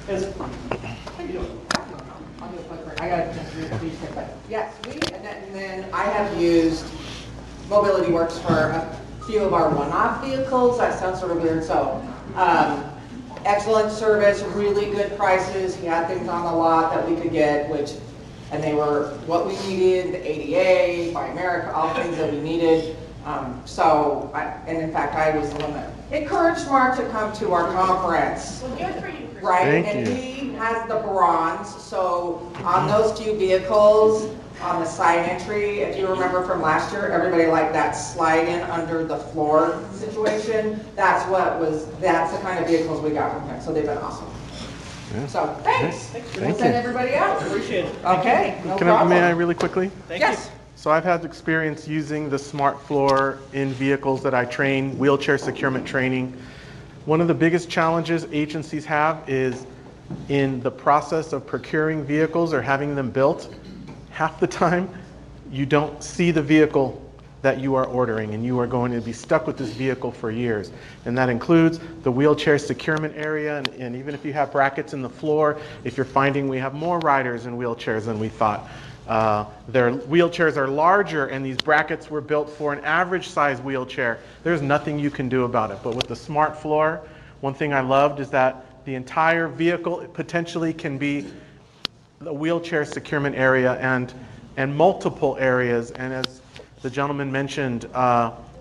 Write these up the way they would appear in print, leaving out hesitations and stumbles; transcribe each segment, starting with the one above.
How you doing? I'll do a quick. I got to read quick. Yes, and then I have used Mobility Works for a few of our one-off vehicles. That sounds sort of weird. So, excellent service, really good prices. He had things on the lot that we could get, and they were what we needed, the ADA, Buy America, all things that we needed. And in fact, I was the one that encouraged Mark to come to our conference. Well, good for you. Right, Thank you. He has the bronze, so on those few vehicles, on the side entry, if you remember from last year, everybody liked that slide in under the floor situation. That's the kind of vehicles we got from him, so they've been awesome. Yeah. So, thanks. Thank We'll you. send everybody out. Appreciate it. Okay, no May problem. I really quickly? Thank Yes. So I've had experience using the smart floor in vehicles that I train, wheelchair securement training. One of the biggest challenges agencies have is in the process of procuring vehicles or having them built. Half the time, you don't see the vehicle that you are ordering, and you are going to be stuck with this vehicle for years. And that includes the wheelchair securement area, and even if you have brackets in the floor, if you're finding we have more riders in wheelchairs than we thought. Their wheelchairs are larger, and these brackets were built for an average size wheelchair. There's nothing you can do about it. But with the smart floor, one thing I loved is that the entire vehicle potentially can be the wheelchair securement area and multiple areas. And as the gentleman mentioned,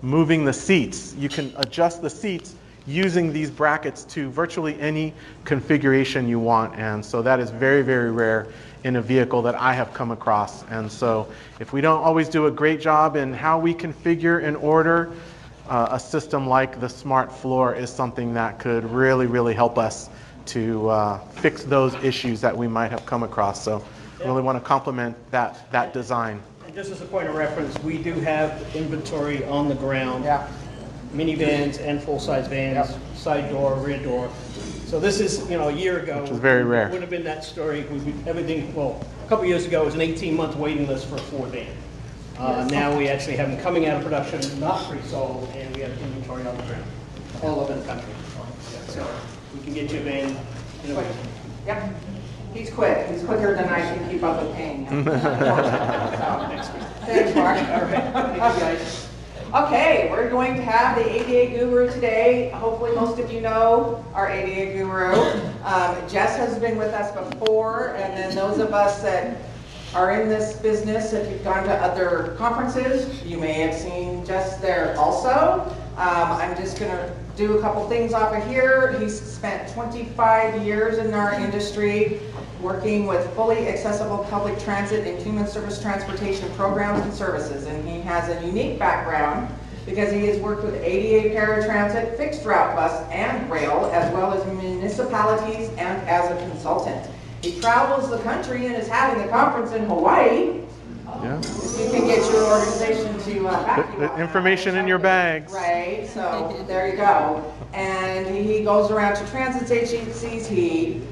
moving the seats, you can adjust the seats using these brackets to virtually any configuration you want. And so that is very, very rare in a vehicle that I have come across. And so if we don't always do a great job in how we configure and order, a system like the smart floor is something that could really, really help us to fix those issues that we might have come across. So I really want to compliment that design. And just as a point of reference, we do have inventory on the ground. Yeah. Minivans and full-size vans, Yep. side door, rear door. So this is, a year ago. Which is very rare. It would have been that story. A couple years ago, it was an 18-month waiting list for a Ford van. Now we actually have them coming out of production, not pre-sold, and we have inventory on the ground, all over the country. So we can get you a van in a week. Yep. He's quick. He's quicker than I can keep up with paying him. So, thanks, Mark. All right, thank you guys. Okay, we're going to have the ADA guru today. Hopefully most of you know our ADA guru. Jess has been with us before, and then those of us that are in this business, if you've gone to other conferences, you may have seen Jess there also. I'm just going to do a couple things off of here. He's spent 25 years in our industry working with fully accessible public transit and human service transportation programs and services. And he has a unique background because he has worked with ADA paratransit, fixed route bus, and rail, as well as municipalities and as a consultant. He travels the country and is having a conference in Hawaii. Yeah. You can get your organization to back you The up. information in your bags. Right, so there you go. And he goes around to transit agencies. He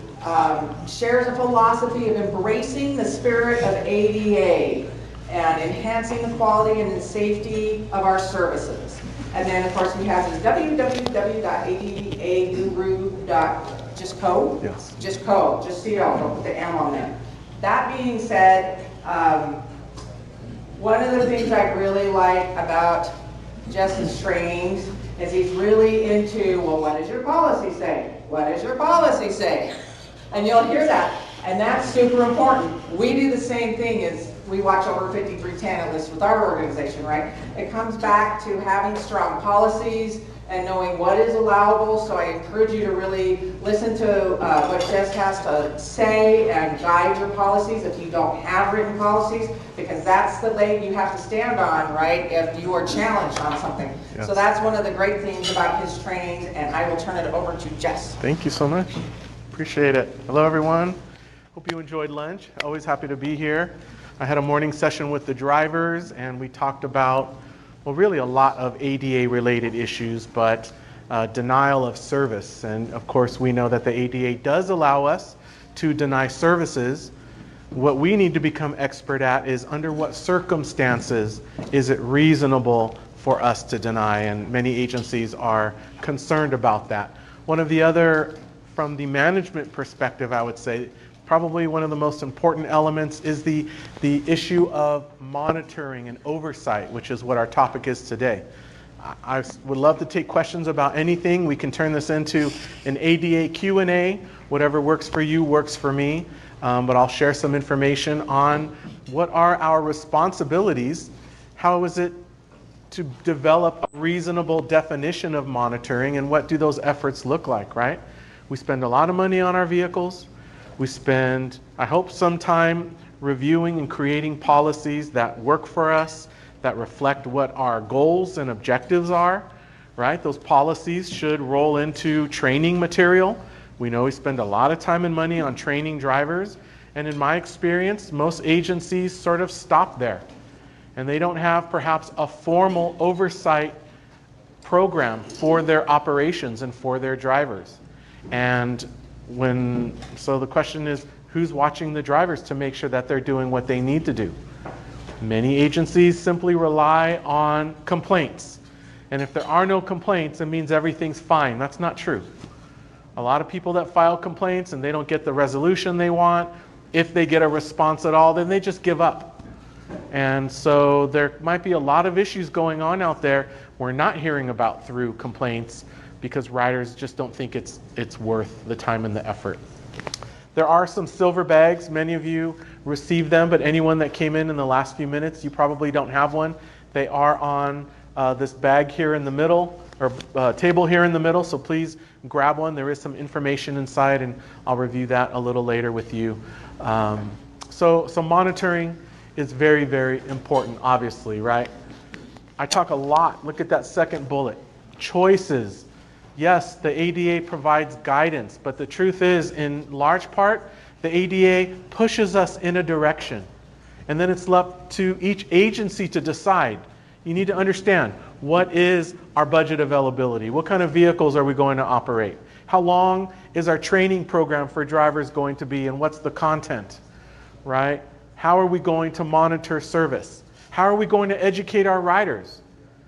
shares a philosophy of embracing the spirit of ADA and enhancing the quality and the safety of our services. And then, of course, he has his www.adaguru.justco. Yes. Just co, just so you know, don't put the M on there. That being said, one of the things I really like about Jess's trainings is he's really into, well, what does your policy say? What does your policy say? And you'll hear that, and that's super important. We do the same thing as we watch over 5310 at least with our organization, right? It comes back to having strong policies and knowing what is allowable. So I encourage you to really listen to what Jess has to say and guide your policies if you don't have written policies, because that's the leg you have to stand on, right, if you are challenged on something. Yes. So that's one of the great things about his trainings, and I will turn it over to Jess. Thank you so much. Appreciate it. Hello, everyone. Hope you enjoyed lunch. Always happy to be here. I had a morning session with the drivers, and we talked about, well, really a lot of ADA-related issues, but denial of service. And of course, we know that the ADA does allow us to deny services. What we need to become expert at is under what circumstances is it reasonable for us to deny, and many agencies are concerned about that. One of the other from the management perspective, I would say, probably one of the most important elements is the issue of monitoring and oversight, which is what our topic is today. I would love to take questions about anything. We can turn this into an ADA Q&A. Whatever works for you works for me. But I'll share some information on what are our responsibilities. How is it to develop a reasonable definition of monitoring, and what do those efforts look like, right? We spend a lot of money on our vehicles. We spend, I hope, some time reviewing and creating policies that work for us, that reflect what our goals and objectives are, right? Those policies should roll into training material. We know we spend a lot of time and money on training drivers, and in my experience, most agencies sort of stop there. And they don't have perhaps a formal oversight program for their operations and for their drivers. And so the question is, who's watching the drivers to make sure that they're doing what they need to do? Many agencies simply rely on complaints. And if there are no complaints, it means everything's fine. That's not true. A lot of people that file complaints and they don't get the resolution they want, if they get a response at all, then they just give up. And so there might be a lot of issues going on out there we're not hearing about through complaints because riders just don't think it's worth the time and the effort. There are some silver bags. Many of you received them, but anyone that came in the last few minutes, you probably don't have one. They are on this bag here in the middle, or table here in the middle, so please grab one. There is some information inside, and I'll review that a little later with you. So monitoring is very, very important, obviously, right? I talk a lot. Look at that second bullet. Choices. Yes, the ADA provides guidance, but the truth is, in large part, the ADA pushes us in a direction. And then it's left to each agency to decide. You need to understand, what is our budget availability? What kind of vehicles are we going to operate? How long is our training program for drivers going to be, and what's the content, right? How are we going to monitor service? How are we going to educate our riders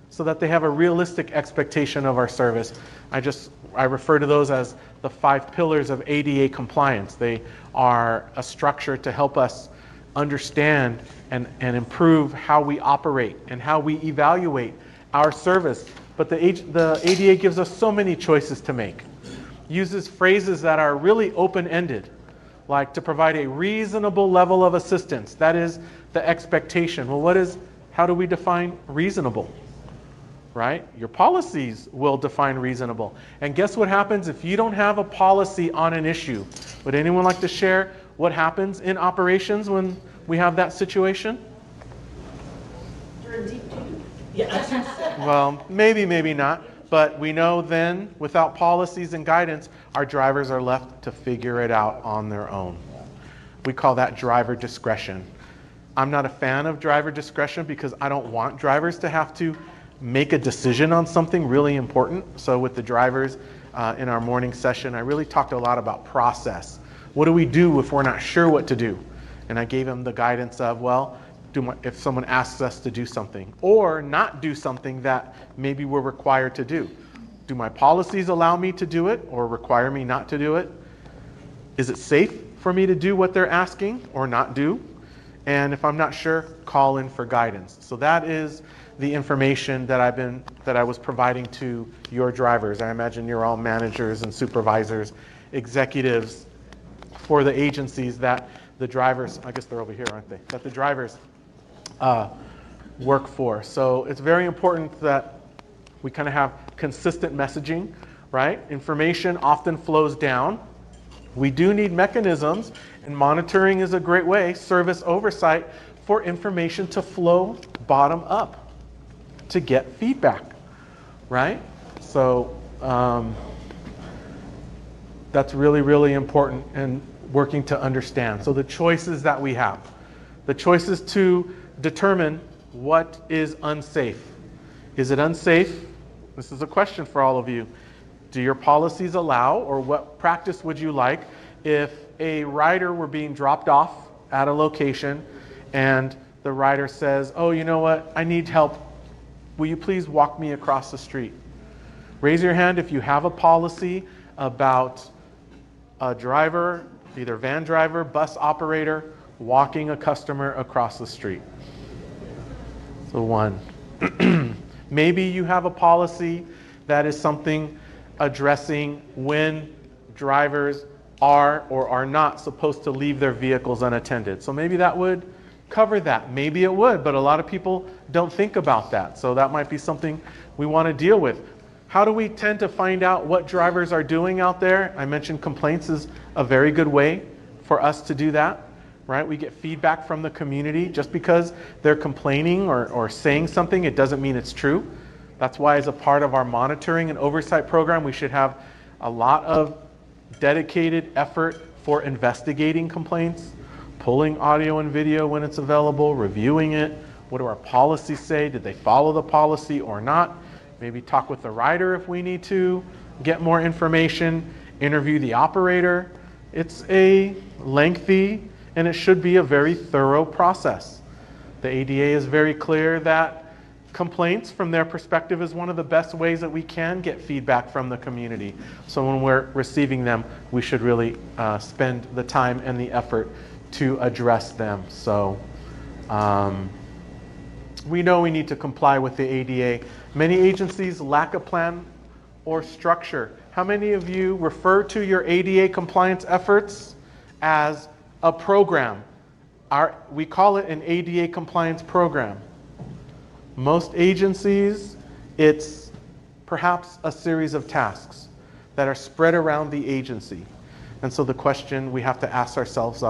so that they have a realistic expectation of our service? I refer to those as the 5 pillars of ADA compliance. They are a structure to help us understand and improve how we operate and how we evaluate our service. But the ADA gives us so many choices to make. Uses phrases that are really open-ended, like to provide a reasonable level of assistance. That is the expectation. Well, how do we define reasonable? Right? Your policies will define reasonable. And guess what happens if you don't have a policy on an issue? Would anyone like to share what happens in operations when we have that situation? You're in deep doo. Yeah. Well, maybe not. But we know then, without policies and guidance, our drivers are left to figure it out on their own. We call that driver discretion. I'm not a fan of driver discretion because I don't want drivers to have to make a decision on something really important. So with the drivers in our morning session, I really talked a lot about process. What do we do if we're not sure what to do? And I gave them the guidance of, well, if someone asks us to do something or not do something that maybe we're required to do. Do my policies allow me to do it or require me not to do it? Is it safe for me to do what they're asking or not do? And if I'm not sure, call in for guidance. So that is the information that I was providing to your drivers. I imagine you're all managers and supervisors, executives for the agencies that the drivers, I guess they're over here, aren't they? That the drivers work for. So it's very important that we kind of have consistent messaging, right? Information often flows down. We do need mechanisms, and monitoring is a great way, service oversight, for information to flow bottom up, to get feedback, right? So that's really, really important and working to understand. So the choices that we have, the choices to determine what is unsafe. Is it unsafe? This is a question for all of you. Do your policies allow, or what practice would you like if a rider were being dropped off at a location and the rider says, oh, you know what, I need help. Will you please walk me across the street? Raise your hand if you have a policy about a driver, either van driver, bus operator, walking a customer across the street. So one. Maybe you have a policy that is something addressing when drivers are or are not supposed to leave their vehicles unattended. So maybe that would cover that. Maybe it would, but a lot of people don't think about that. So that might be something we want to deal with. How do we tend to find out what drivers are doing out there? I mentioned complaints is a very good way for us to do that, right? We get feedback from the community. Just because they're complaining or saying something, it doesn't mean it's true. That's why as a part of our monitoring and oversight program, we should have a lot of dedicated effort for investigating complaints, pulling audio and video when it's available, reviewing it. What do our policies say? Did they follow the policy or not? Maybe talk with the rider if we need to, get more information, interview the operator. It's a lengthy and it should be a very thorough process. The ADA is very clear that complaints from their perspective is one of the best ways that we can get feedback from the community. So when we're receiving them, we should really spend the time and the effort to address them. So we know we need to comply with the ADA. Many agencies lack a plan or structure. How many of you refer to your ADA compliance efforts as a program? We call it an ADA compliance program. Most agencies, it's perhaps a series of tasks that are spread around the agency. And so the question we have to ask ourselves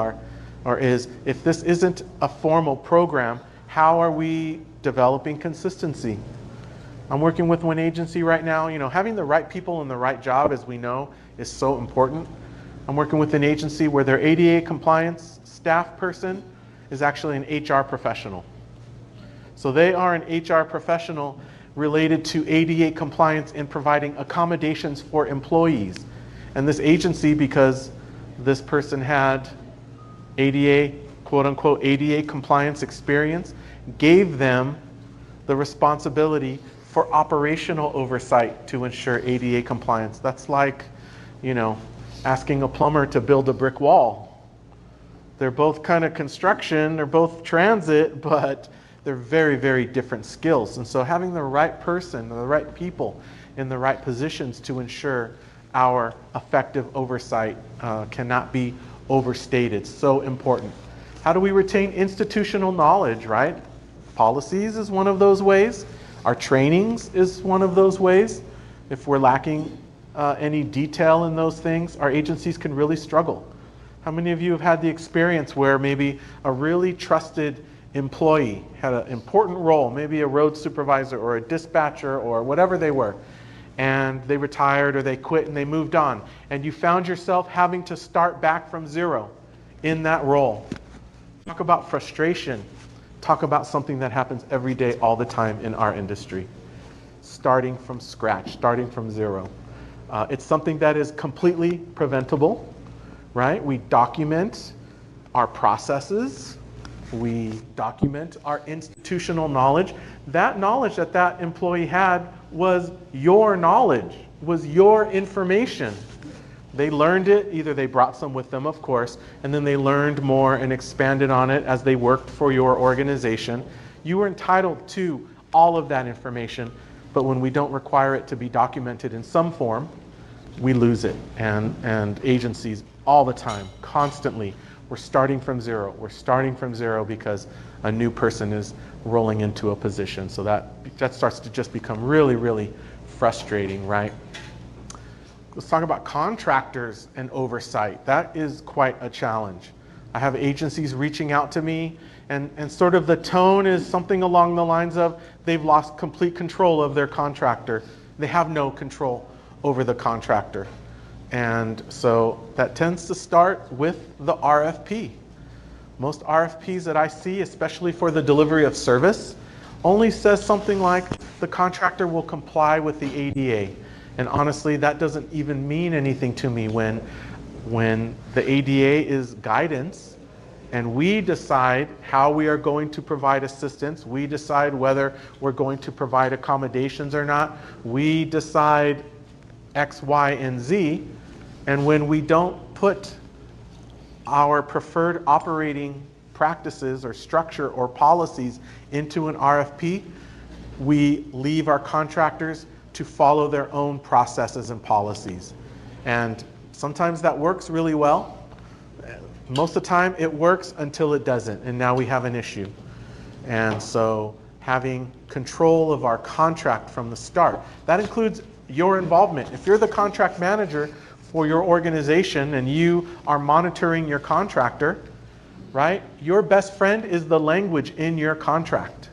is, if this isn't a formal program, how are we developing consistency? I'm working with one agency right now. Having the right people in the right job, as we know, is so important. I'm working with an agency where their ADA compliance staff person is actually an HR professional. So they are an HR professional related to ADA compliance in providing accommodations for employees. And this agency, because this person had ADA, quote unquote, ADA compliance experience, gave them the responsibility for operational oversight to ensure ADA compliance. That's like, asking a plumber to build a brick wall. They're both kind of construction, they're both transit, but they're very, very different skills. And so having the right person, the right people in the right positions to ensure our effective oversight cannot be overstated. So important. How do we retain institutional knowledge, right? Policies is one of those ways. Our trainings is one of those ways. If we're lacking any detail in those things, our agencies can really struggle. How many of you have had the experience where maybe a really trusted employee had an important role, maybe a road supervisor or a dispatcher or whatever they were, and they retired or they quit and they moved on, and you found yourself having to start back from zero in that role? Talk about frustration. Talk about something that happens every day, all the time in our industry. Starting from scratch, starting from zero. It's something that is completely preventable, right? We document our processes. We document our institutional knowledge. That knowledge that that employee had was your knowledge, was your information. They learned it, either they brought some with them, of course, and then they learned more and expanded on it as they worked for your organization. You were entitled to all of that information, but when we don't require it to be documented in some form, we lose it. And agencies all the time, constantly, we're starting from zero. We're starting from zero because a new person is rolling into a position. So that starts to just become really, really frustrating, right? Let's talk about contractors and oversight. That is quite a challenge. I have agencies reaching out to me, and sort of the tone is something along the lines of they've lost complete control of their contractor. They have no control over the contractor. And so that tends to start with the RFP. Most RFPs that I see, especially for the delivery of service, only says something like the contractor will comply with the ADA. And honestly, that doesn't even mean anything to me when the ADA is guidance and we decide how we are going to provide assistance. We decide whether we're going to provide accommodations or not. We decide X, Y, and Z. And when we don't put our preferred operating practices or structure or policies into an RFP, we leave our contractors to follow their own processes and policies. And sometimes that works really well. Most of the time it works until it doesn't, and now we have an issue. And so having control of our contract from the start, that includes your involvement. If you're the contract manager for your organization and you are monitoring your contractor, right? Your best friend is the language in your contract.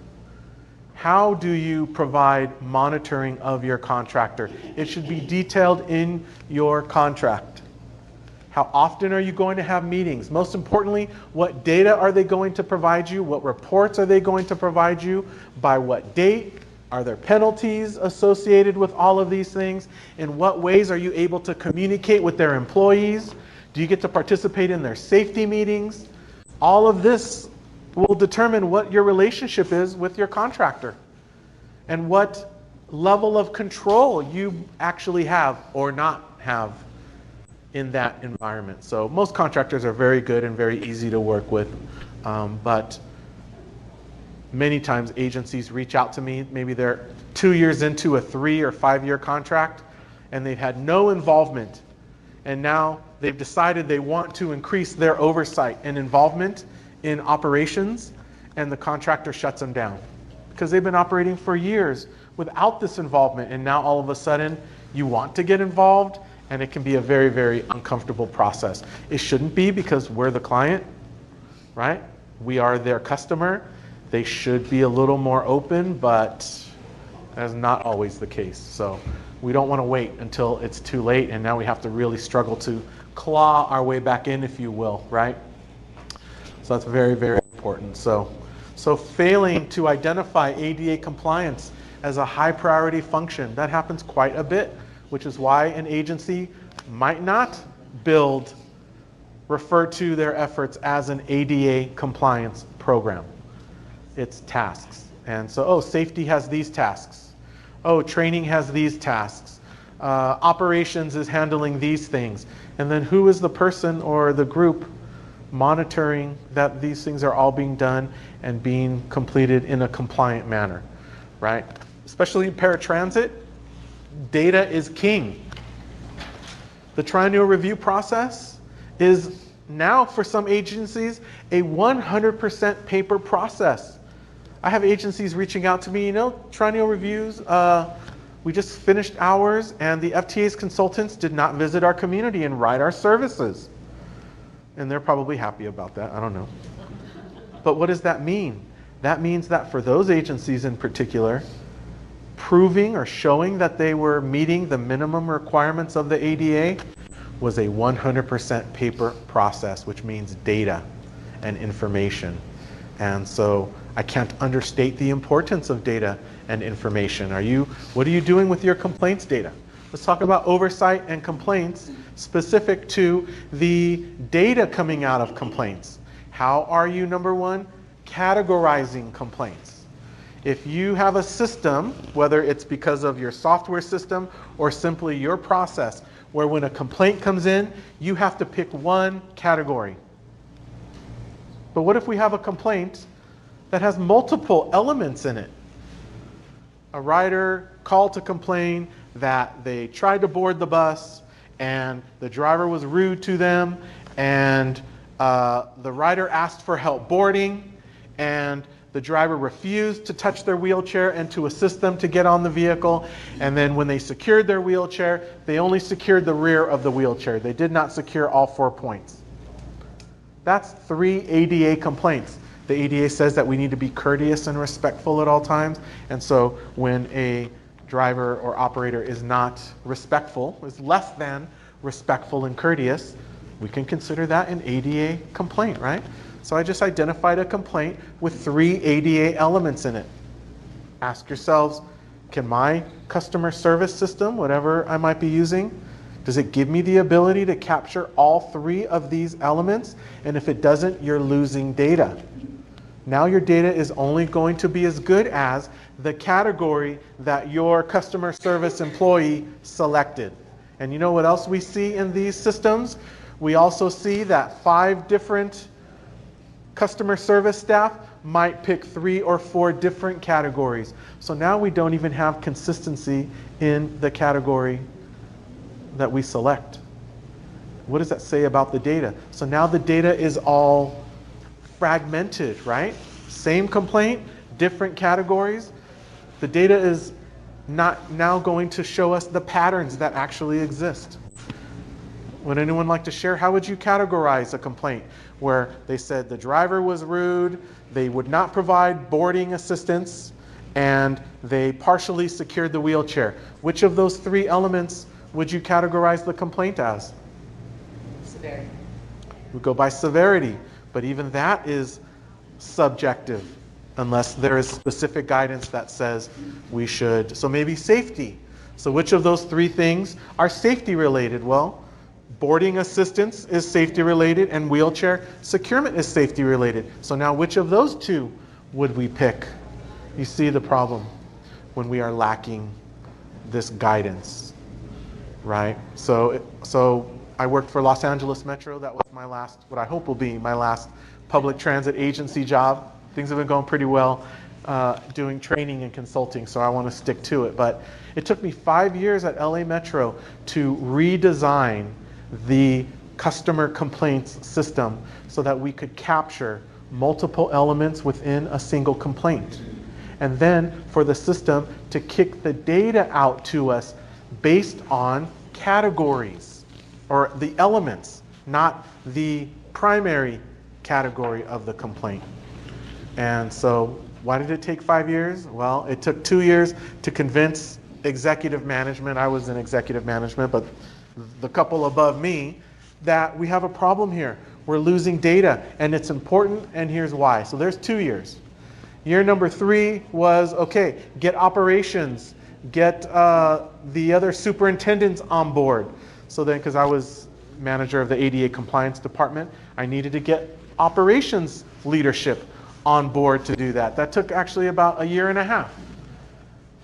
How do you provide monitoring of your contractor? It should be detailed in your contract. How often are you going to have meetings? Most importantly, what data are they going to provide you? What reports are they going to provide you? By what date? Are there penalties associated with all of these things? In what ways are you able to communicate with their employees? Do you get to participate in their safety meetings? All of this will determine what your relationship is with your contractor and what level of control you actually have or not have in that environment. So most contractors are very good and very easy to work with, but many times agencies reach out to me, maybe they're 2 years into a 3 or 5 year contract and they've had no involvement, and now they've decided they want to increase their oversight and involvement in operations, and the contractor shuts them down because they've been operating for years without this involvement, and now all of a sudden you want to get involved, and it can be a very, very uncomfortable process. It shouldn't be, because we're the client, right? We are their customer. They should be a little more open, but that's not always the case. So we don't want to wait until it's too late, and now we have to really struggle to claw our way back in, if you will, right? So that's very, very important. So failing to identify ADA compliance as a high priority function, that happens quite a bit, which is why an agency might not refer to their efforts as an ADA compliance program. It's tasks. And so, safety has these tasks. Training has these tasks. Operations is handling these things. And then who is the person or the group monitoring that these things are all being done and being completed in a compliant manner, right? Especially in paratransit, data is king. The triennial review process is now, for some agencies, a 100% paper process. I have agencies reaching out to me, triennial reviews, we just finished ours and the FTA's consultants did not visit our community and write our services. And they're probably happy about that, I don't know. But what does that mean? That means that for those agencies in particular, proving or showing that they were meeting the minimum requirements of the ADA was a 100% paper process, which means data and information. And so I can't understate the importance of data and information. What are you doing with your complaints data? Let's talk about oversight and complaints specific to the data coming out of complaints. How are you, number one, categorizing complaints? If you have a system, whether it's because of your software system or simply your process, where when a complaint comes in, you have to pick one category. But what if we have a complaint that has multiple elements in it? A rider called to complain that they tried to board the bus and the driver was rude to them, and the rider asked for help boarding, and the driver refused to touch their wheelchair and to assist them to get on the vehicle. And then when they secured their wheelchair, they only secured the rear of the wheelchair. They did not secure all 4 points. That's 3 ADA complaints. The ADA says that we need to be courteous and respectful at all times. And so when a driver or operator is not respectful, is less than respectful and courteous, we can consider that an ADA complaint, right? So I just identified a complaint with 3 ADA elements in it. Ask yourselves, can my customer service system, whatever I might be using, does it give me the ability to capture all 3 of these elements? And if it doesn't, you're losing data. Now your data is only going to be as good as the category that your customer service employee selected. And you know what else we see in these systems? We also see that 5 different customer service staff might pick 3 or 4 different categories. So now we don't even have consistency in the category that we select. What does that say about the data? So now the data is all fragmented, right? Same complaint, different categories. The data is not now going to show us the patterns that actually exist. Would anyone like to share? How would you categorize a complaint where they said the driver was rude, they would not provide boarding assistance, and they partially secured the wheelchair? Which of those 3 elements would you categorize the complaint as? Severity. We go by severity, but even that is subjective unless there is specific guidance that says we should. So maybe safety. So which of those 3 things are safety related? Well, boarding assistance is safety related and wheelchair securement is safety related. So now which of those 2 would we pick? You see the problem when we are lacking this guidance, right? So I worked for Los Angeles Metro. That was my last, what I hope will be my last public transit agency job. Things have been going pretty well doing training and consulting, so I want to stick to it. But it took me 5 years at LA Metro to redesign the customer complaints system so that we could capture multiple elements within a single complaint. And then for the system to kick the data out to us based on categories or the elements, not the primary category of the complaint. And so why did it take 5 years? Well, it took 2 years to convince executive management, I was in executive management, but the couple above me, that we have a problem here. We're losing data and it's important, and here's why. So there's 2 years. Year number 3 was, okay, get operations, get the other superintendents on board. So then, because I was manager of the ADA compliance department, I needed to get operations leadership on board to do that. That took actually about a year and a half.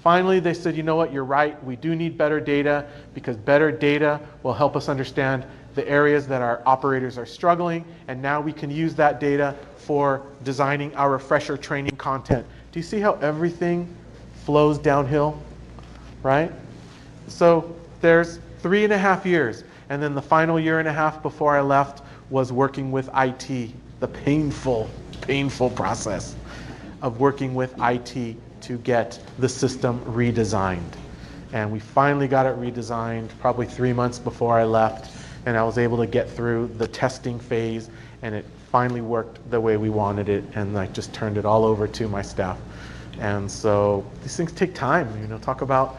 Finally, they said, you know what, you're right. We do need better data because better data will help us understand the areas that our operators are struggling. And now we can use that data for designing our refresher training content. Do you see how everything flows downhill, right? So there's 3.5 years. And then the final year and a half before I left was working with IT, the painful process of working with IT to get the system redesigned. And we finally got it redesigned probably 3 months before I left, and I was able to get through the testing phase, and it finally worked the way we wanted it, and I just turned it all over to my staff. And so these things take time, you know, talk about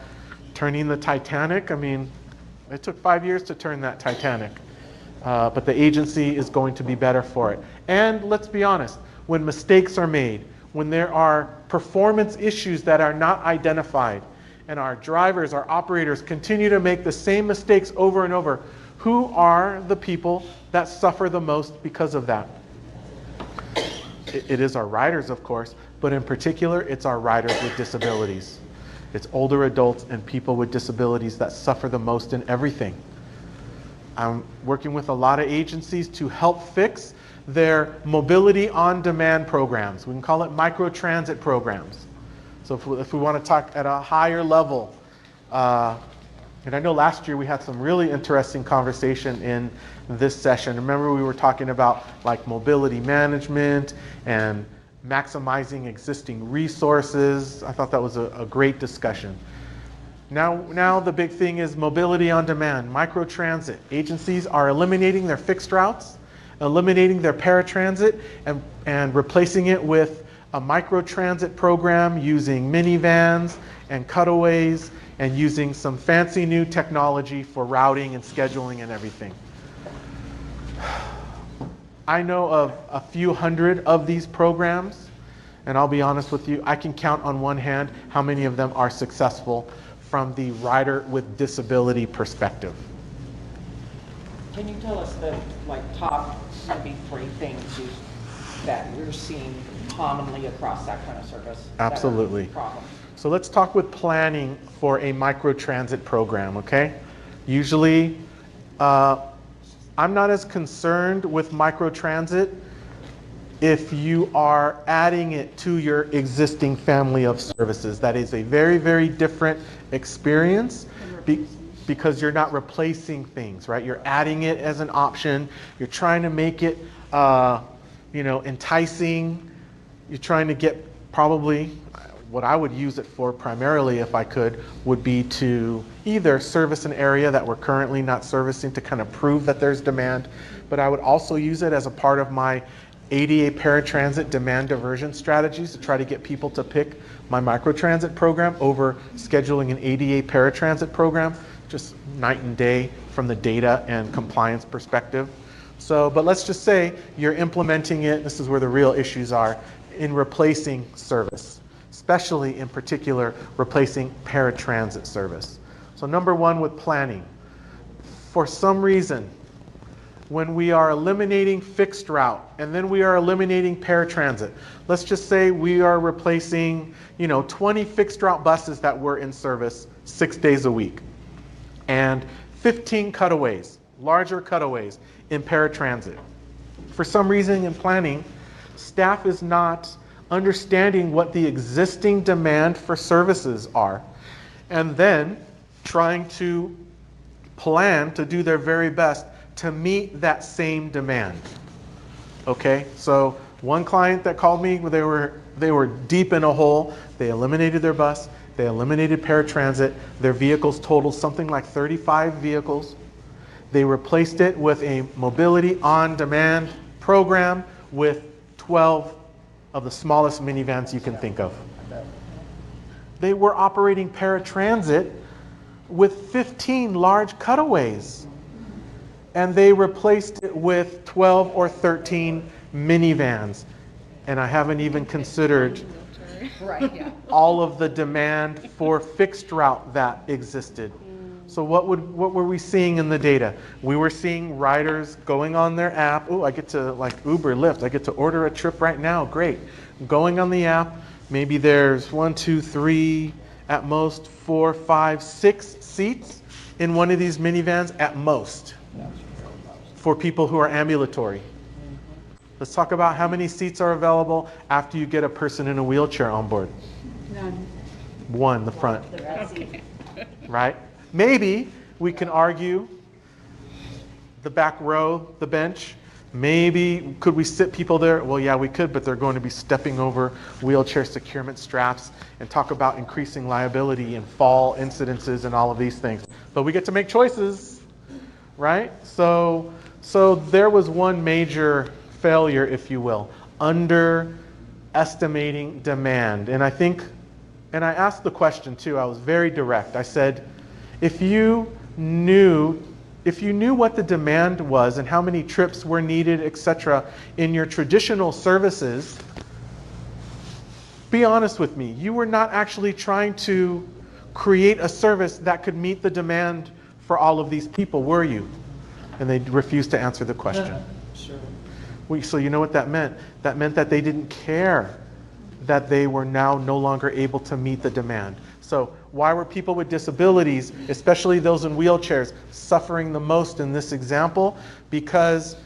turning the Titanic. I mean, it took 5 years to turn that Titanic, but the agency is going to be better for it. And let's be honest, when mistakes are made, when there are performance issues that are not identified, and our drivers, our operators continue to make the same mistakes over and over, who are the people that suffer the most because of that? It is our riders, of course, but in particular, it's our riders with disabilities. It's older adults and people with disabilities that suffer the most in everything. I'm working with a lot of agencies to help fix their mobility on demand programs. We can call it microtransit programs. So if we want to talk at a higher level, and I know last year we had some really interesting conversation in this session. Remember we were talking about like mobility management and maximizing existing resources. I thought that was a great discussion. Now the big thing is mobility on demand, microtransit. Agencies are eliminating their fixed routes, eliminating their paratransit, and replacing it with a microtransit program using minivans and cutaways and using some fancy new technology for routing and scheduling and everything. I know of a few hundred of these programs, and I'll be honest with you, I can count on one hand how many of them are successful from the rider with disability perspective. Can you tell us the top maybe 3 things that you're seeing commonly across that kind of service? Absolutely. Problems? So let's talk with planning for a microtransit program, okay? Usually I'm not as concerned with microtransit if you are adding it to your existing family of services. That is a very, very different experience because you're not replacing things, right? You're adding it as an option. You're trying to make it, enticing. You're trying to get probably what I would use it for primarily, if I could, would be to either service an area that we're currently not servicing to kind of prove that there's demand, but I would also use it as a part of my ADA paratransit demand diversion strategies to try to get people to pick my microtransit program over scheduling an ADA paratransit program, just night and day from the data and compliance perspective. So, but let's just say you're implementing it, this is where the real issues are, in replacing service, especially in particular replacing paratransit service. So number one with planning. For some reason, when we are eliminating fixed route and then we are eliminating paratransit, let's just say we are replacing 20 fixed route buses that were in service 6 days a week and 15 cutaways, larger cutaways in paratransit. For some reason in planning, staff is not understanding what the existing demand for services are and then trying to plan to do their very best to meet that same demand. Okay, so one client that called me, they were deep in a hole. They eliminated their bus, they eliminated paratransit. Their vehicles totaled something like 35 vehicles. They replaced it with a mobility on demand program with 12 of the smallest minivans you can think of. They were operating paratransit with 15 large cutaways. And they replaced it with 12 or 13 minivans. And I haven't even considered all of the demand for fixed route that existed. So what were we seeing in the data? We were seeing riders going on their app. Oh, I get to, like Uber, Lyft, I get to order a trip right now. Great. Going on the app, maybe there's 1, 2, 3, at most 4, 5, 6 seats in one of these minivans at most. For people who are ambulatory. Let's talk about how many seats are available after you get a person in a wheelchair on board. None. One, the front. Right? Maybe we can argue the back row, the bench. Maybe could we sit people there? Well, yeah, we could, but they're going to be stepping over wheelchair securement straps and talk about increasing liability and fall incidences and all of these things. But we get to make choices, right? So there was one major failure, if you will, underestimating demand. And I asked the question too, I was very direct. I said, if you knew what the demand was and how many trips were needed, etc., in your traditional services, be honest with me, you were not actually trying to create a service that could meet the demand for all of these people, were you? And they refused to answer the question. Sure. So you know what that meant? That meant that they didn't care that they were now no longer able to meet the demand. So why were people with disabilities, especially those in wheelchairs, suffering the most in this example? Because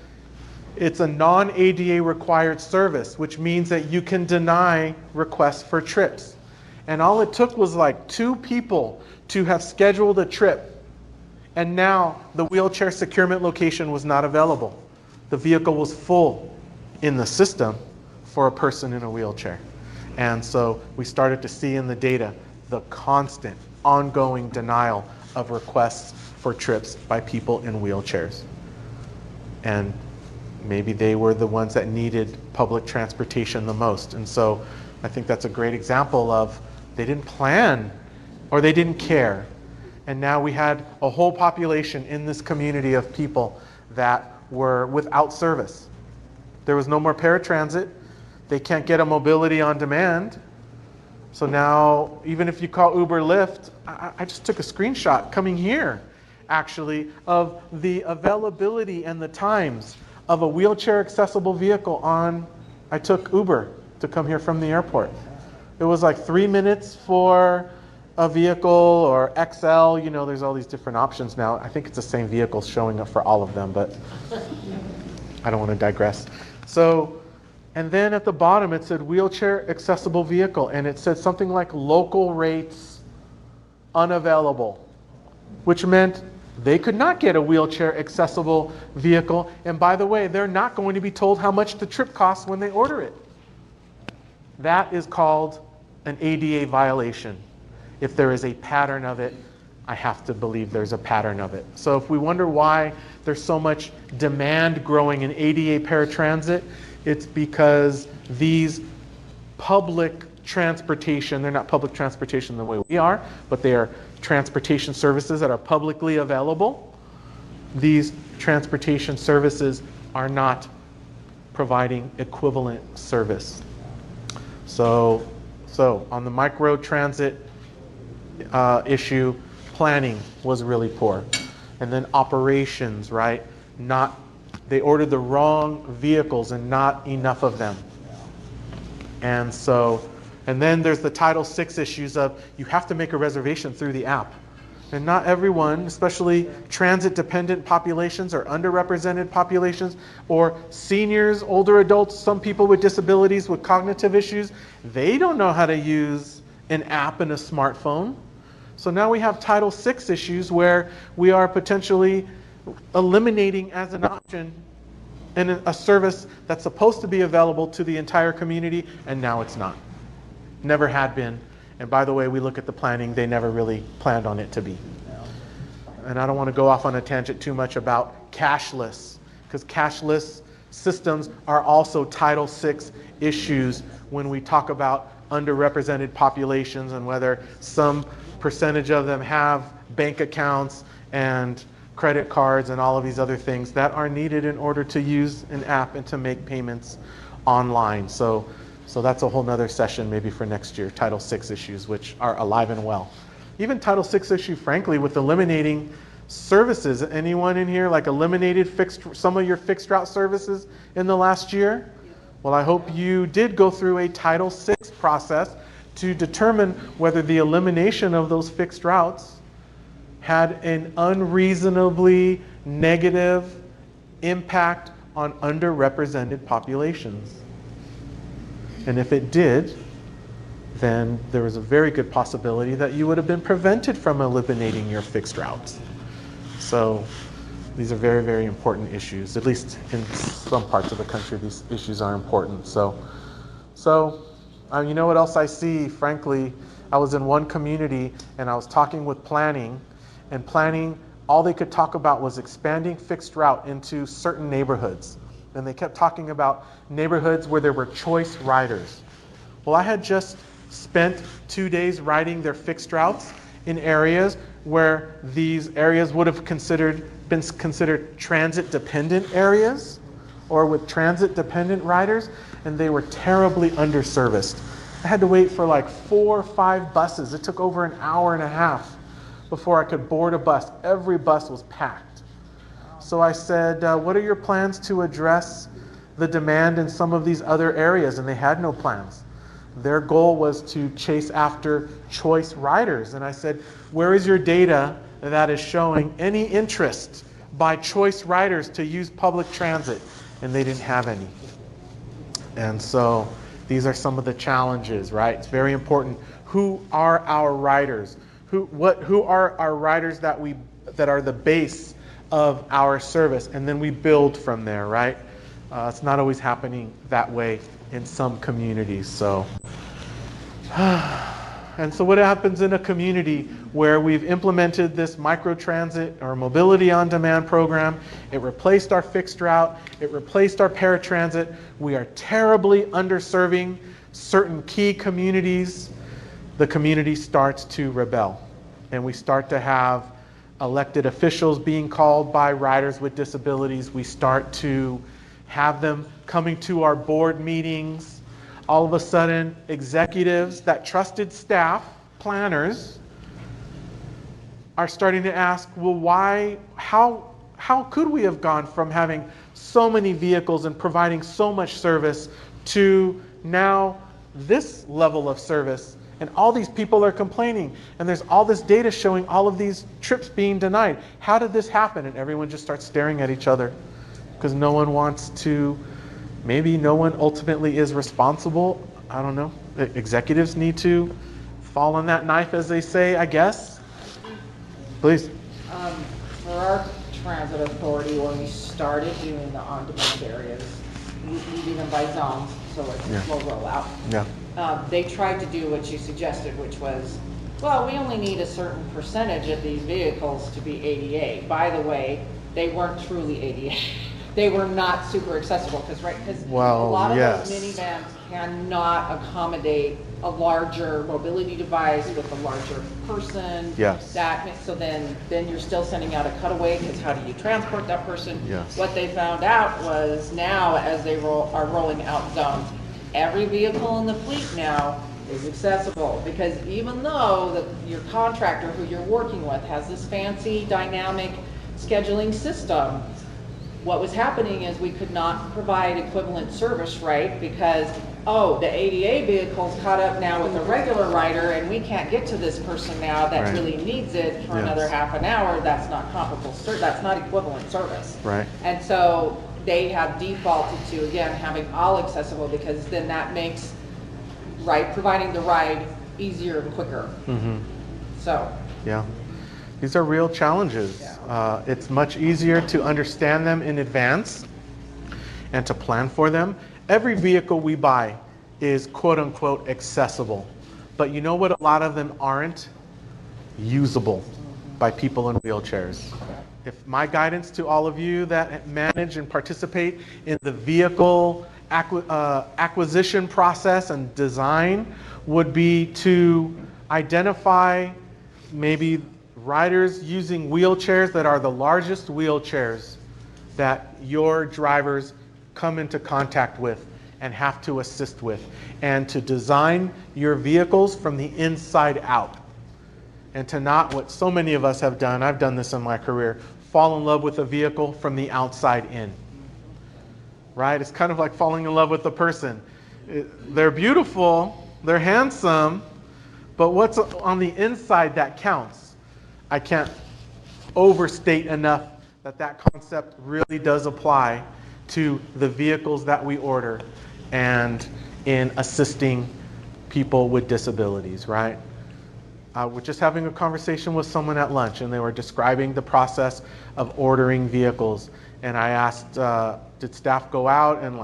it's a non-ADA required service, which means that you can deny requests for trips. And all it took was like 2 people to have scheduled a trip. And now the wheelchair securement location was not available. The vehicle was full in the system for a person in a wheelchair. And so we started to see in the data the constant, ongoing denial of requests for trips by people in wheelchairs. And maybe they were the ones that needed public transportation the most. And so I think that's a great example of they didn't plan or they didn't care. And now we had a whole population in this community of people that were without service. There was no more paratransit. They can't get a mobility on demand. So now, even if you call Uber, Lyft, I just took a screenshot coming here, actually, of the availability and the times of a wheelchair accessible vehicle I took Uber to come here from the airport. It was like 3 minutes for a vehicle or XL, you know, there's all these different options now. I think it's the same vehicle showing up for all of them, but I don't want to digress. So, and then at the bottom it said wheelchair accessible vehicle, and it said something like local rates unavailable, which meant they could not get a wheelchair accessible vehicle. And by the way, they're not going to be told how much the trip costs when they order it. That is called an ADA violation. If there is a pattern of it, I have to believe there's a pattern of it. So if we wonder why there's so much demand growing in ADA paratransit, it's because these public transportation, they're not public transportation the way we are, but they are transportation services that are publicly available. These transportation services are not providing equivalent service. So on the micro transit issue, planning was really poor. And then operations, right? They ordered the wrong vehicles and not enough of them. And then there's the Title VI issues of you have to make a reservation through the app. And not everyone, especially transit-dependent populations or underrepresented populations or seniors, older adults, some people with disabilities with cognitive issues, they don't know how to use an app and a smartphone. So now we have Title VI issues where we are potentially eliminating as an option and a service that's supposed to be available to the entire community, and now it's not. Never had been. And by the way, we look at the planning, they never really planned on it to be. And I don't want to go off on a tangent too much about cashless, because cashless systems are also Title VI issues when we talk about underrepresented populations and whether some percentage of them have bank accounts and credit cards and all of these other things that are needed in order to use an app and to make payments online. So that's a whole nother session maybe for next year, Title VI issues, which are alive and well. Even Title VI issue, frankly, with eliminating services. Anyone in here like eliminated some of your fixed route services in the last year? Well, I hope you did go through a Title VI process to determine whether the elimination of those fixed routes had an unreasonably negative impact on underrepresented populations. And if it did, then there was a very good possibility that you would have been prevented from eliminating your fixed routes. So these are very, very important issues. At least in some parts of the country, these issues are important. So you know what else I see? Frankly, I was in one community and I was talking with planning, and planning, all they could talk about was expanding fixed route into certain neighborhoods. And they kept talking about neighborhoods where there were choice riders. Well, I had just spent 2 days riding their fixed routes in areas where these areas would have been considered transit-dependent areas or with transit-dependent riders, and they were terribly underserviced. I had to wait for like 4 or 5 buses. It took over an hour and a half before I could board a bus. Every bus was packed. So I said, what are your plans to address the demand in some of these other areas? And they had no plans. Their goal was to chase after choice riders. And I said, where is your data that is showing any interest by choice riders to use public transit? And they didn't have any. And so these are some of the challenges, right? It's very important. Who are our riders? Who are our riders that are the base of our service, and then we build from there, right? It's not always happening that way in some communities. So, and so what happens in a community where we've implemented this microtransit or mobility on demand program? It replaced our fixed route, it replaced our paratransit. We are terribly underserving certain key communities. The community starts to rebel, and we start to have elected officials being called by riders with disabilities. We start to have them coming to our board meetings. All of a sudden, executives that trusted staff, planners, are starting to ask, well, how could we have gone from having so many vehicles and providing so much service to now this level of service And all these people are complaining. And there's all this data showing all of these trips being denied. How did this happen? And everyone just starts staring at each other because no one wants to, maybe no one ultimately is responsible. I don't know. Executives need to fall on that knife, as they say, I guess. Please. For our transit authority, when we started doing the on-demand areas, we do them by zones, so it's a slow rollout. Yeah. They tried to do what you suggested, which was, well, we only need a certain percentage of these vehicles to be ADA. By the way, they weren't truly ADA. They were not super accessible because a lot of those minivans cannot accommodate a larger mobility device with a larger person. Yes. So then you're still sending out a cutaway because how do you transport that person? Yes. What they found out was now as they are rolling out zones, every vehicle in the fleet now is accessible because even though your contractor who you're working with has this fancy dynamic scheduling system, what was happening is we could not provide equivalent service, right? Because, the ADA vehicle's caught up now with a regular rider and we can't get to this person now that really needs it for another half an hour. That's not comparable, that's not equivalent service. Right. And so they have defaulted to, again, having all accessible because then that makes providing the ride easier and quicker. Mm-hmm. So. Yeah. These are real challenges. It's much easier to understand them in advance and to plan for them. Every vehicle we buy is quote unquote accessible. But you know what a lot of them aren't? Usable by people in wheelchairs. If my guidance to all of you that manage and participate in the vehicle acquisition process and design would be to identify maybe riders using wheelchairs that are the largest wheelchairs that your drivers come into contact with and have to assist with, and to design your vehicles from the inside out. And to not, what so many of us have done, I've done this in my career, fall in love with a vehicle from the outside in. Right? It's kind of like falling in love with a person. They're beautiful, they're handsome, but what's on the inside that counts. I can't overstate enough that concept really does apply to the vehicles that we order and in assisting people with disabilities, right? We're just having a conversation with someone at lunch and they were describing the process of ordering vehicles. And I asked, did staff go out and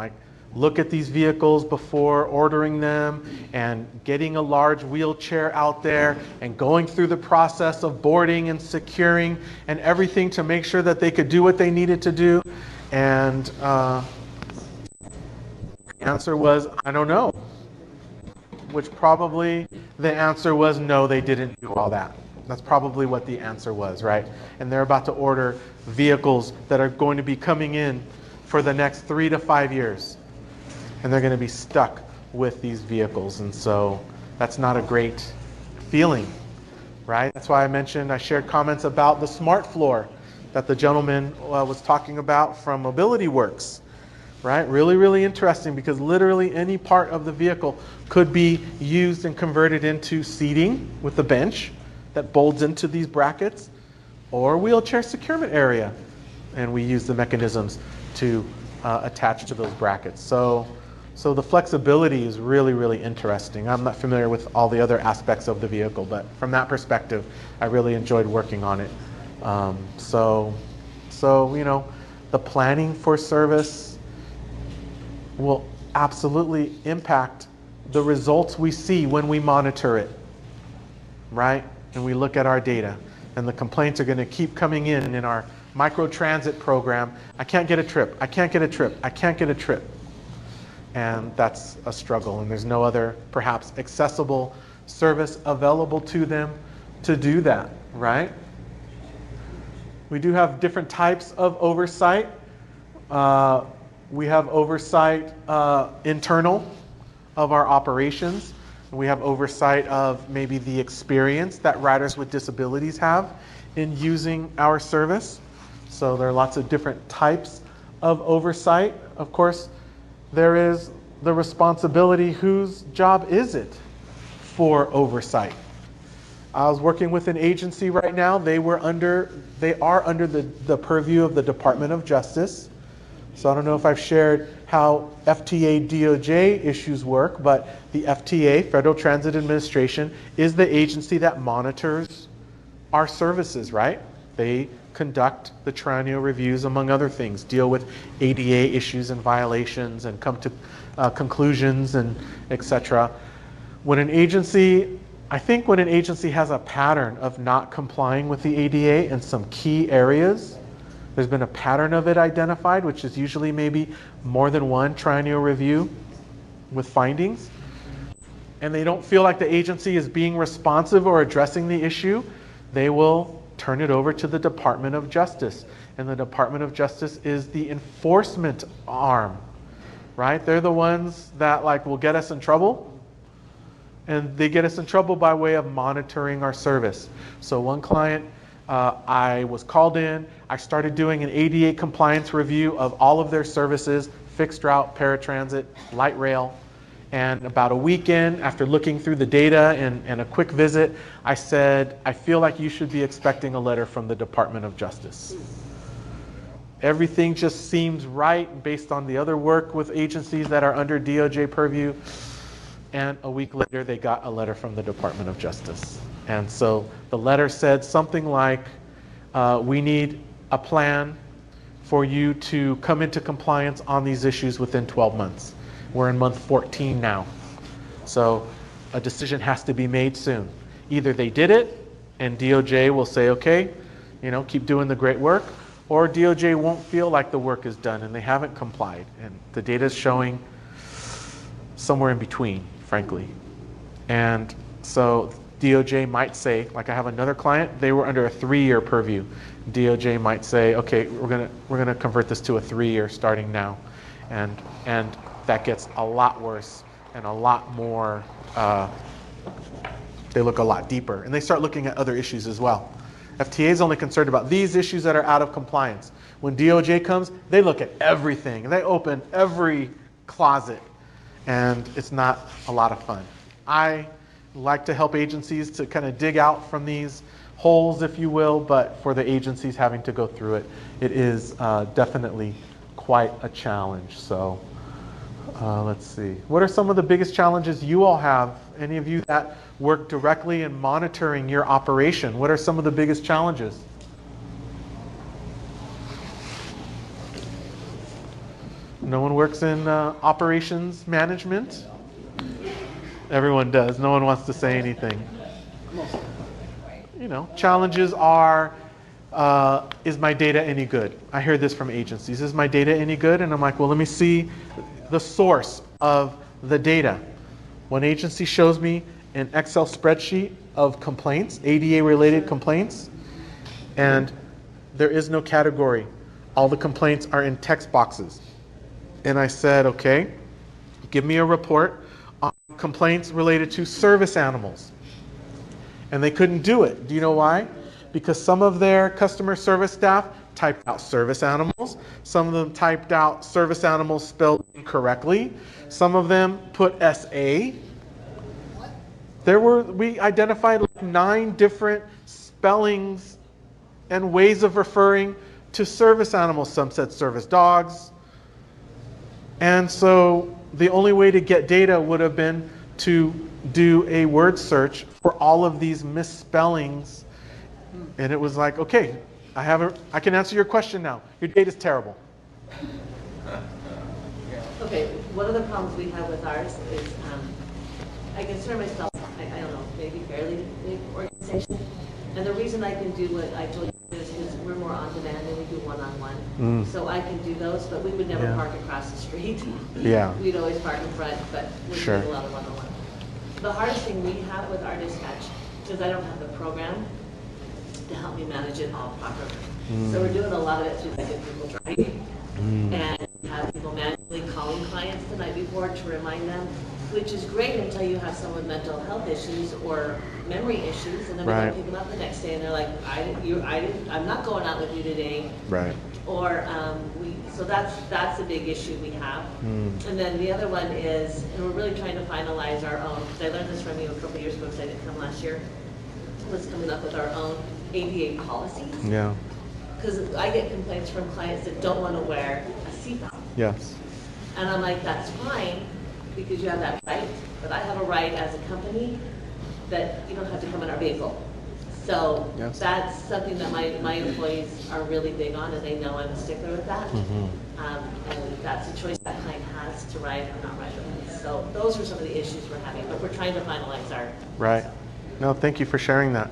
look at these vehicles before ordering them and getting a large wheelchair out there and going through the process of boarding and securing and everything to make sure that they could do what they needed to do? And the answer was, I don't know. Which probably the answer was, no, they didn't do all that. That's probably what the answer was, right? And they're about to order vehicles that are going to be coming in for the next 3 to 5 years. And they're going to be stuck with these vehicles. And so that's not a great feeling, right? That's why I shared comments about the smart floor that the gentleman was talking about from Mobility Works, right? Really, really interesting because literally any part of the vehicle could be used and converted into seating with a bench that bolts into these brackets or wheelchair securement area. And we use the mechanisms to attach to those brackets. So the flexibility is really, really interesting. I'm not familiar with all the other aspects of the vehicle, but from that perspective, I really enjoyed working on it. So the planning for service will absolutely impact the results we see when we monitor it, right? And we look at our data, and the complaints are going to keep coming in our microtransit program. I can't get a trip. I can't get a trip. I can't get a trip. And that's a struggle, and there's no other perhaps accessible service available to them to do that, right? We do have different types of oversight. We have oversight internal of our operations. We have oversight of maybe the experience that riders with disabilities have in using our service. So there are lots of different types of oversight. Of course, there is the responsibility, whose job is it for oversight. I was working with an agency right now. They are under the purview of the Department of Justice. So I don't know if I've shared how FTA DOJ issues work, but the FTA, Federal Transit Administration, is the agency that monitors our services, right? They conduct the triennial reviews, among other things, deal with ADA issues and violations and come to conclusions and etc. I think when an agency has a pattern of not complying with the ADA in some key areas, there's been a pattern of it identified, which is usually maybe more than one triennial review with findings, and they don't feel like the agency is being responsive or addressing the issue, they will turn it over to the Department of Justice. And the Department of Justice is the enforcement arm, right? They're the ones that will get us in trouble. And they get us in trouble by way of monitoring our service. So one client, I was called in, I started doing an ADA compliance review of all of their services, fixed route, paratransit, light rail. And about a week in, after looking through the data and a quick visit, I said, I feel like you should be expecting a letter from the Department of Justice. Everything just seems right based on the other work with agencies that are under DOJ purview. And a week later, they got a letter from the Department of Justice. And so the letter said something like, we need a plan for you to come into compliance on these issues within 12 months. We're in month 14 now. So a decision has to be made soon. Either they did it, and DOJ will say, okay, keep doing the great work, or DOJ won't feel like the work is done and they haven't complied. And the data is showing somewhere in between, frankly. And so DOJ might say, like I have another client, they were under a 3-year purview. DOJ might say, okay, we're gonna convert this to a 3-year starting now. And that gets a lot worse and a lot more, they look a lot deeper. And they start looking at other issues as well. FTA is only concerned about these issues that are out of compliance. When DOJ comes, they look at everything. They open every closet. And it's not a lot of fun. I like to help agencies to kind of dig out from these holes, if you will, but for the agencies having to go through it, it is definitely quite a challenge. So let's see. What are some of the biggest challenges you all have? Any of you that work directly in monitoring your operation, what are some of the biggest challenges? No one works in operations management? Everyone does. No one wants to say anything. Challenges are, is my data any good? I hear this from agencies. Is my data any good? And I'm like, well, let me see the source of the data. One agency shows me an Excel spreadsheet of complaints, ADA-related complaints, and there is no category. All the complaints are in text boxes. And I said, okay, give me a report on complaints related to service animals. And they couldn't do it. Do you know why? Because some of their customer service staff typed out service animals. Some of them typed out service animals spelled incorrectly. Some of them put SA. We identified 9 different spellings and ways of referring to service animals. Some said service dogs. And so the only way to get data would have been to do a word search for all of these misspellings. And it was like, okay, I can answer your question now. Your data's terrible. Okay, one of the problems we have with ours is I consider myself, I don't know, maybe fairly big organization. And the reason I can do what I told you is because we're more on demand and we do one-on-one. So I can do those, but we would never park across the street. Yeah. We'd always park in front, but we do a lot of one-on-one. The hardest thing we have with our dispatch is I don't have the program to help me manage it all properly. So we're doing a lot of it through like Google Drive and have people manually calling clients the night before to remind them. which is great until you have someone with mental health issues or memory issues, and then we Right. don't pick them up the next day, and they're like, I'm not going out with you today. Right. Or so that's a big issue we have. And then the other one is, and we're really trying to finalize our own, because I learned this from you a couple years ago, because I didn't come last year, was coming up with our own ADA policies. Yeah. Because I get complaints from clients that don't want to wear a seatbelt. Yes. And I'm like, that's fine, because you have that right, but I have a right as a company that you don't have to come in our vehicle. So Yes. that's something that my employees are really big on, and they know I'm a stickler with that. And that's a choice that client has to ride or not ride with us. So those are some of the issues we're having, but we're trying to finalize our. Right. No, thank you for sharing that.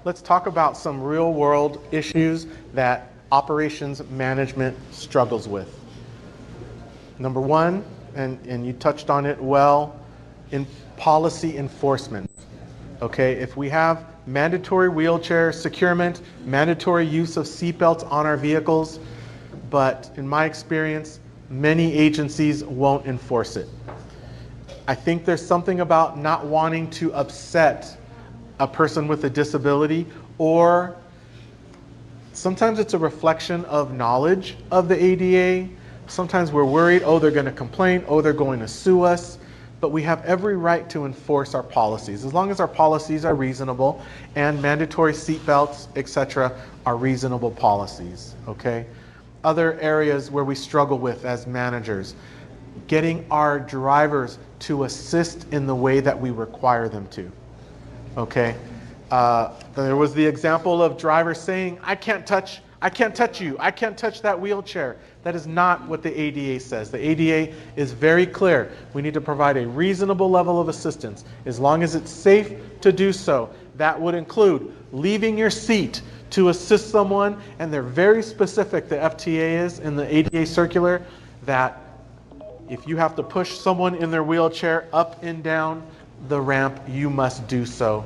Let's talk about some real world issues that operations management struggles with. Number one, and you touched on it well, in policy enforcement. Okay, if we have mandatory wheelchair securement, mandatory use of seatbelts on our vehicles, but in my experience, many agencies won't enforce it. I think there's something about not wanting to upset a person with a disability, or sometimes it's a reflection of knowledge of the ADA. Sometimes we're worried, oh, they're going to complain, oh, they're going to sue us. But we have every right to enforce our policies, as long as our policies are reasonable and mandatory seatbelts, etc., are reasonable policies, okay? Other areas where we struggle with as managers, getting our drivers to assist in the way that we require them to, okay? There was the example of drivers saying, I can't touch you, I can't touch that wheelchair. That is not what the ADA says. The ADA is very clear. We need to provide a reasonable level of assistance, as long as it's safe to do so. That would include leaving your seat to assist someone, and they're very specific, the FTA is in the ADA circular, that if you have to push someone in their wheelchair up and down the ramp, you must do so,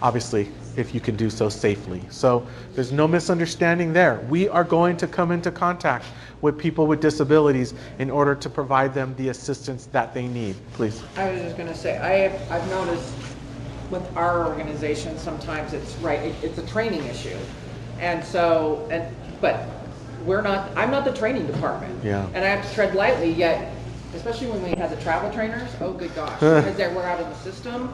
obviously, if you can do so safely. So there's no misunderstanding there. We are going to come into contact with people with disabilities in order to provide them the assistance that they need. Please. I was just gonna say, I've noticed with our organization, sometimes it's it's a training issue. And so, but I'm not the training department. Yeah. And I have to tread lightly, yet, especially when we had the travel trainers, oh good gosh, because we're out of the system.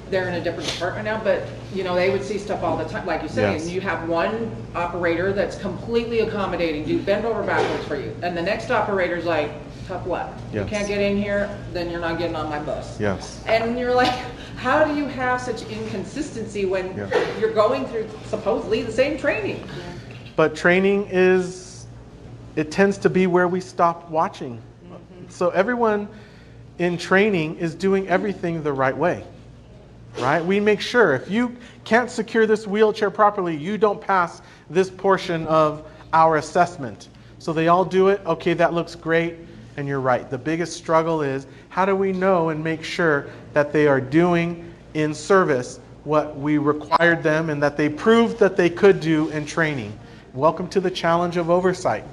They're in a different department now, but they would see stuff all the time, like you say, Yes. and you have one operator that's completely accommodating, do bend over backwards for you, and the next operator's like, tough luck. Yes. You can't get in here, then you're not getting on my bus. Yes. And you're like, how do you have such inconsistency when you're going through supposedly the same training? But training it tends to be where we stop watching. So everyone in training is doing everything the right way. Right? We make sure if you can't secure this wheelchair properly, you don't pass this portion of our assessment. So they all do it. Okay, that looks great. And you're right. The biggest struggle is, how do we know and make sure that they are doing in service what we required them and that they proved that they could do in training? Welcome to the challenge of oversight.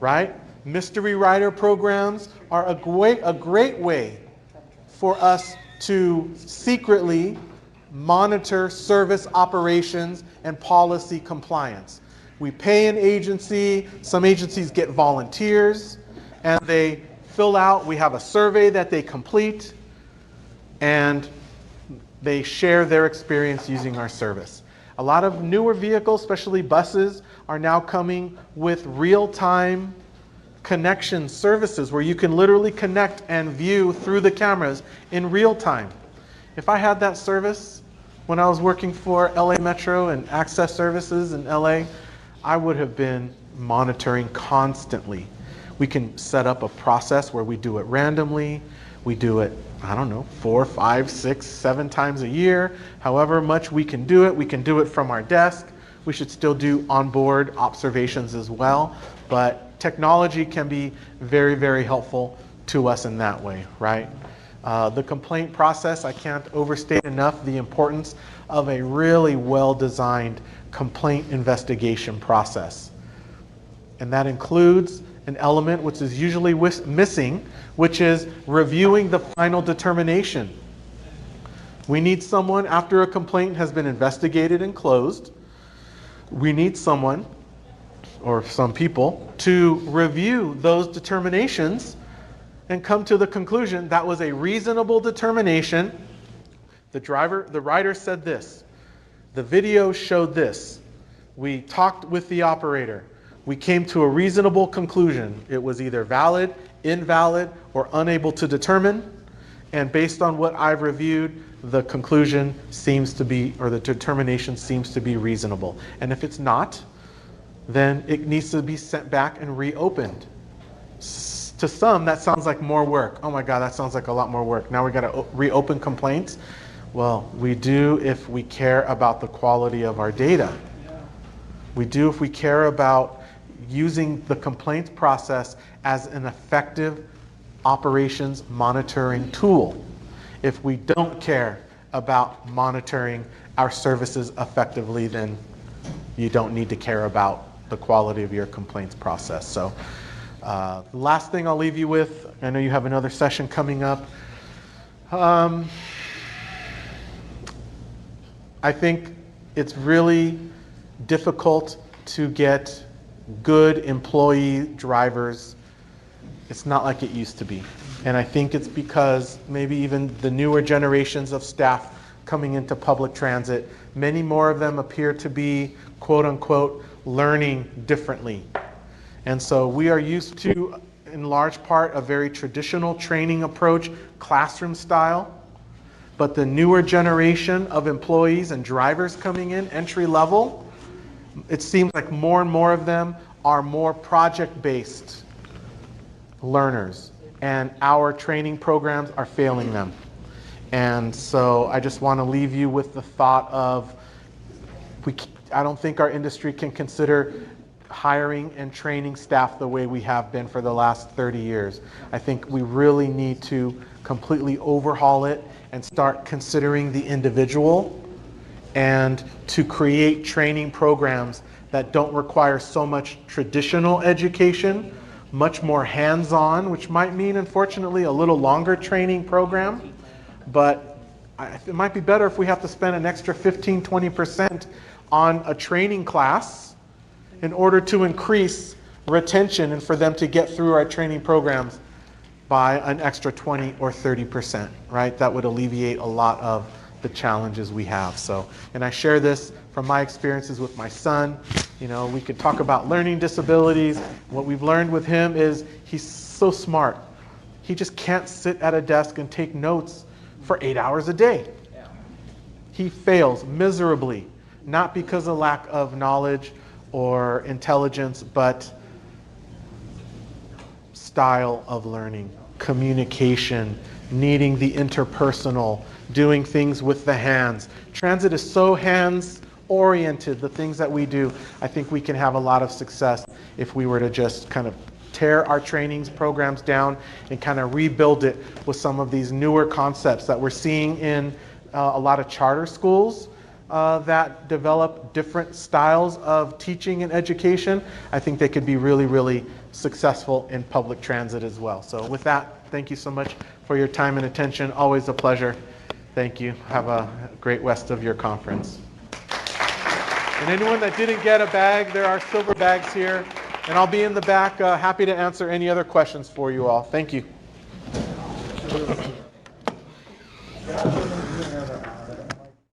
Right? Mystery rider programs are a great way for us to secretly monitor service operations and policy compliance. We pay an agency, some agencies get volunteers, and they fill out, we have a survey that they complete, and they share their experience using our service. A lot of newer vehicles, especially buses, are now coming with real-time connection services where you can literally connect and view through the cameras in real time. If I had that service when I was working for LA Metro and Access Services in LA, I would have been monitoring constantly. We can set up a process where we do it randomly. We do it, 4, 5, 6, 7 times a year. However much we can do it. We can do it from our desk. We should still do onboard observations as well. But technology can be very, very helpful to us in that way, right? The complaint process, I can't overstate enough the importance of a really well-designed complaint investigation process. And that includes an element which is usually missing, which is reviewing the final determination. We need someone, after a complaint has been investigated and closed, we need someone, or some people, to review those determinations and come to the conclusion that was a reasonable determination. The rider said this. The video showed this. We talked with the operator. We came to a reasonable conclusion. It was either valid, invalid, or unable to determine. And based on what I've reviewed, the conclusion seems to be, or the determination seems to be reasonable. And if it's not, then it needs to be sent back and reopened. To some, that sounds like more work. Oh my God, that sounds like a lot more work. Now we got to reopen complaints. Well, we do if we care about the quality of our data. We do if we care about using the complaints process as an effective operations monitoring tool. If we don't care about monitoring our services effectively, then you don't need to care about the quality of your complaints process. So the last thing I'll leave you with, I know you have another session coming up. I think it's really difficult to get good employee drivers. It's not like it used to be. And I think it's because maybe even the newer generations of staff coming into public transit, many more of them appear to be, quote unquote, learning differently. And so we are used to, in large part, a very traditional training approach, classroom style. But the newer generation of employees and drivers coming in, entry level, it seems like more and more of them are more project-based learners. And our training programs are failing them. And so I just want to leave you with the thought of, I don't think our industry can consider hiring and training staff the way we have been for the last 30 years. I think we really need to completely overhaul it and start considering the individual, and to create training programs that don't require so much traditional education, much more hands-on, which might mean, unfortunately, a little longer training program. But it might be better if we have to spend an extra 15, 20% on a training class in order to increase retention and for them to get through our training programs by an extra 20 or 30%, right? That would alleviate a lot of the challenges we have. So, and I share this from my experiences with my son. You know, we could talk about learning disabilities. What we've learned with him is he's so smart. He just can't sit at a desk and take notes for 8 hours a day. He fails miserably, not because of lack of knowledge or intelligence, but style of learning, communication, needing the interpersonal, doing things with the hands. Transit is so hands-oriented, the things that we do. I think we can have a lot of success if we were to just kind of tear our trainings programs down and kind of rebuild it with some of these newer concepts that we're seeing in a lot of charter schools that develop different styles of teaching and education. I think they could be really, really successful in public transit as well. So with that, thank you so much for your time and attention. Always a pleasure. Thank you. Have a great rest of your conference. And anyone that didn't get a bag, there are silver bags here. And I'll be in the back, happy to answer any other questions for you all. Thank you.